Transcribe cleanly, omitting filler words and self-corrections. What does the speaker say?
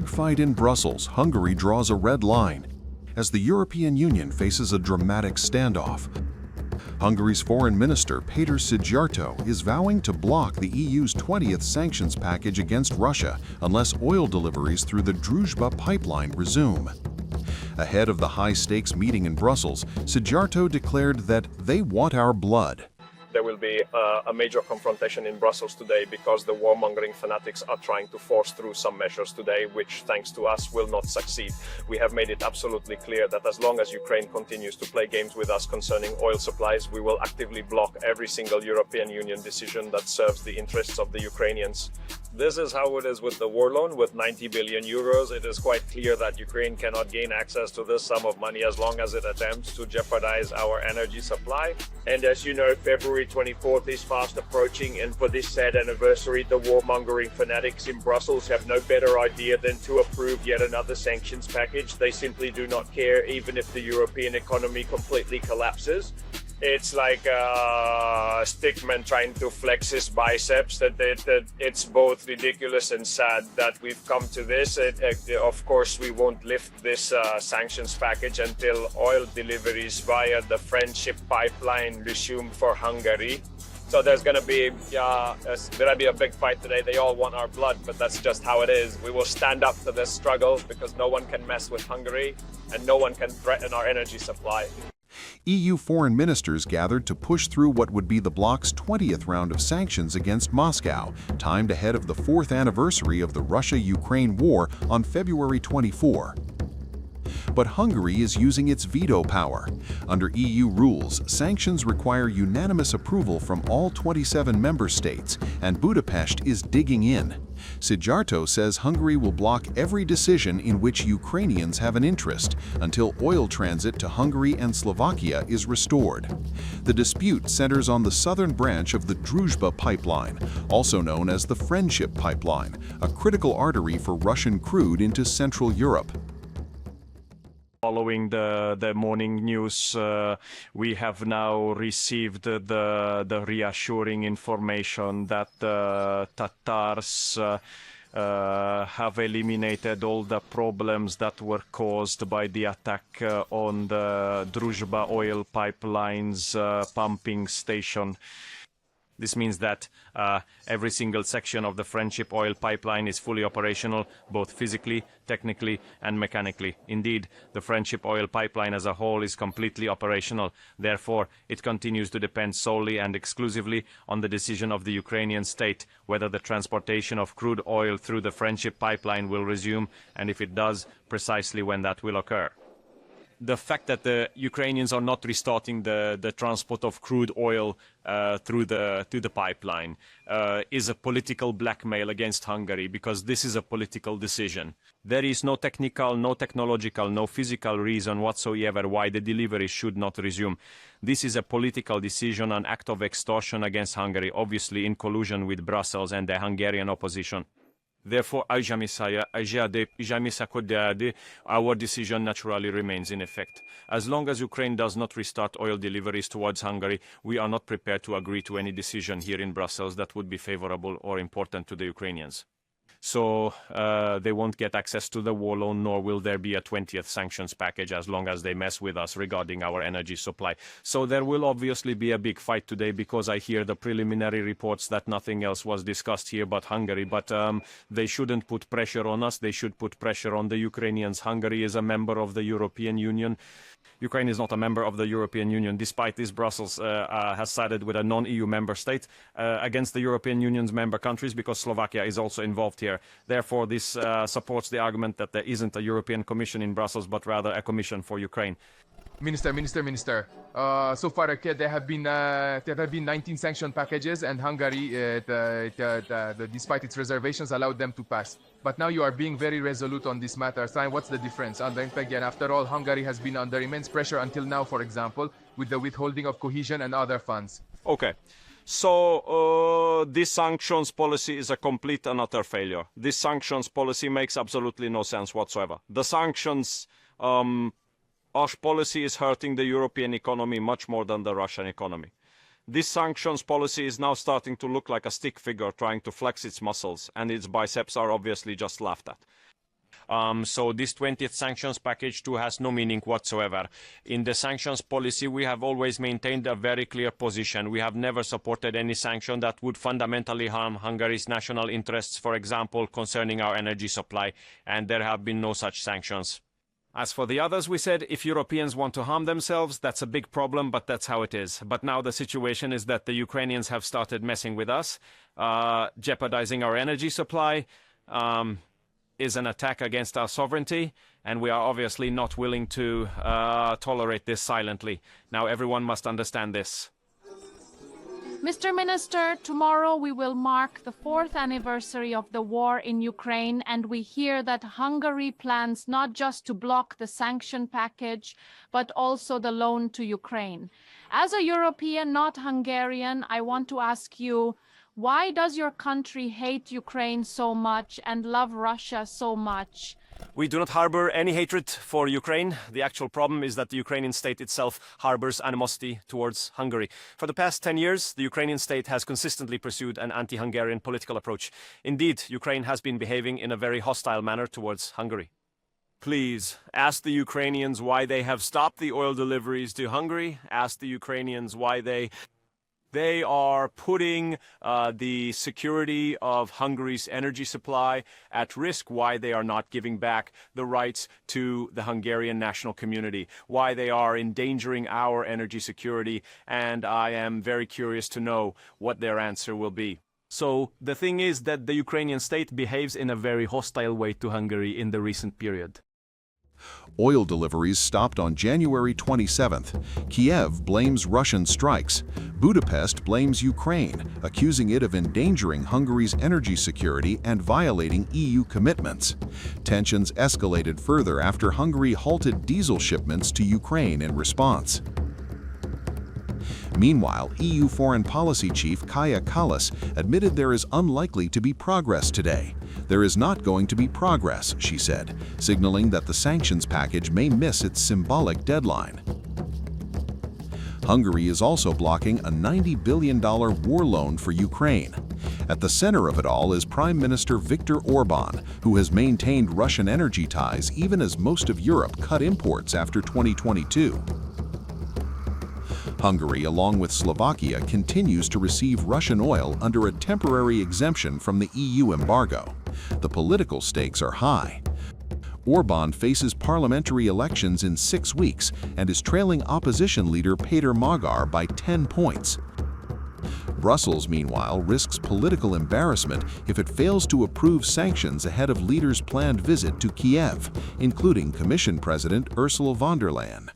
big fight in Brussels, Hungary draws a red line as the European Union faces a dramatic standoff. Hungary's Foreign Minister Péter Szijjártó is vowing to block the EU's 20th sanctions package against Russia unless oil deliveries through the Druzhba pipeline resume. Ahead of the high-stakes meeting in Brussels, Szijjártó declared that they want our blood. There will be a major confrontation in Brussels today because the warmongering fanatics are trying to force through some measures today, which, thanks to us, will not succeed. We have made it absolutely clear that as long as Ukraine continues to play games with us concerning oil supplies, we will actively block every single European Union decision that serves the interests of the Ukrainians. This is how it is with the war loan. With 90 billion euros, it is quite clear that Ukraine cannot gain access to this sum of money as long as it attempts to jeopardize our energy supply. And as you know, February 24th is fast approaching, and for this sad anniversary, the warmongering fanatics in Brussels have no better idea than to approve yet another sanctions package. They simply do not care, even if the European economy completely collapses. It's like a stickman trying to flex his biceps. That it's both ridiculous and sad that we've come to this. Of course, we won't lift this sanctions package until oil deliveries via the friendship pipeline resume for Hungary. So there's going to be a big fight today. They all want our blood, but that's just how it is. We will stand up to this struggle because no one can mess with Hungary and no one can threaten our energy supply. EU foreign ministers gathered to push through what would be the bloc's 20th round of sanctions against Moscow, timed ahead of the 4th anniversary of the Russia-Ukraine war on February 24. But Hungary is using its veto power. Under EU rules, sanctions require unanimous approval from all 27 member states, and Budapest is digging in. Szijjártó says Hungary will block every decision in which Ukrainians have an interest until oil transit to Hungary and Slovakia is restored. The dispute centers on the southern branch of the Druzhba pipeline, also known as the Friendship Pipeline, a critical artery for Russian crude into Central Europe. Following the morning news, we have now received the reassuring information that the Tatars have eliminated all the problems that were caused by the attack on the Druzhba oil pipeline's pumping station. This means that every single section of the Friendship oil pipeline is fully operational, both physically, technically, and mechanically. Indeed, the Friendship oil pipeline as a whole is completely operational. Therefore, it continues to depend solely and exclusively on the decision of the Ukrainian state whether the transportation of crude oil through the Friendship pipeline will resume, and if it does, precisely when that will occur. The fact that the Ukrainians are not restarting the transport of crude oil through the pipeline is a political blackmail against Hungary, because this is a political decision. There is no technical, no technological, no physical reason whatsoever why the delivery should not resume. This is a political decision, an act of extortion against Hungary, obviously in collusion with Brussels and the Hungarian opposition. Therefore, our decision naturally remains in effect. As long as Ukraine does not restart oil deliveries towards Hungary, we are not prepared to agree to any decision here in Brussels that would be favorable or important to the Ukrainians. So they won't get access to the war loan, nor will there be a 20th sanctions package as long as they mess with us regarding our energy supply. So there will obviously be a big fight today, because I hear the preliminary reports that nothing else was discussed here but Hungary. But they shouldn't put pressure on us. They should put pressure on the Ukrainians. Hungary is a member of the European Union. Ukraine is not a member of the European Union. Despite this, Brussels has sided with a non-EU member state against the European Union's member countries, because Slovakia is also involved here. Therefore, this supports the argument that there isn't a European Commission in Brussels, but rather a Commission for Ukraine. Minister. So far, there have been 19 sanction packages, and Hungary, despite its reservations, allowed them to pass. But now you are being very resolute on this matter. What's the difference? And then again, after all, Hungary has been under immense pressure until now, for example, with the withholding of cohesion and other funds. Okay. So this sanctions policy is a complete and utter failure. This sanctions policy makes absolutely no sense whatsoever. The sanctions policy is hurting the European economy much more than the Russian economy. This sanctions policy is now starting to look like a stick figure trying to flex its muscles, and its biceps are obviously just laughed at. So this 20th sanctions package too has no meaning whatsoever. In the sanctions policy, we have always maintained a very clear position. We have never supported any sanction that would fundamentally harm Hungary's national interests, for example, concerning our energy supply, and there have been no such sanctions. As for the others, we said, if Europeans want to harm themselves, that's a big problem, but that's how it is. But now the situation is that the Ukrainians have started messing with us, jeopardizing our energy supply, is an attack against our sovereignty, and we are obviously not willing to tolerate this silently. Now everyone must understand this. Mr. Minister, tomorrow we will mark the 4th anniversary of the war in Ukraine, and we hear that Hungary plans not just to block the sanction package, but also the loan to Ukraine. As a European, not Hungarian, I want to ask you, why does your country hate Ukraine so much and love Russia so much? We do not harbor any hatred for Ukraine. The actual problem is that the Ukrainian state itself harbors animosity towards Hungary. For the past 10 years, the Ukrainian state has consistently pursued an anti-Hungarian political approach. Indeed, Ukraine has been behaving in a very hostile manner towards Hungary. Please, ask the Ukrainians why they have stopped the oil deliveries to Hungary. Ask the Ukrainians why they are putting the security of Hungary's energy supply at risk, why they are not giving back the rights to the Hungarian national community, why they are endangering our energy security, and I am very curious to know what their answer will be. So the thing is that the Ukrainian state behaves in a very hostile way to Hungary in the recent period. Oil deliveries stopped on January 27th. Kyiv blames Russian strikes. Budapest blames Ukraine, accusing it of endangering Hungary's energy security and violating EU commitments. Tensions escalated further after Hungary halted diesel shipments to Ukraine in response. Meanwhile, EU Foreign Policy Chief Kaja Kallas admitted there is unlikely to be progress today. There is not going to be progress, she said, signaling that the sanctions package may miss its symbolic deadline. Hungary is also blocking a $90 billion war loan for Ukraine. At the center of it all is Prime Minister Viktor Orbán, who has maintained Russian energy ties even as most of Europe cut imports after 2022. Hungary, along with Slovakia, continues to receive Russian oil under a temporary exemption from the EU embargo. The political stakes are high. Orbán faces parliamentary elections in 6 weeks and is trailing opposition leader Péter Magyar by 10 points. Brussels, meanwhile, risks political embarrassment if it fails to approve sanctions ahead of leaders' planned visit to Kyiv, including Commission President Ursula von der Leyen.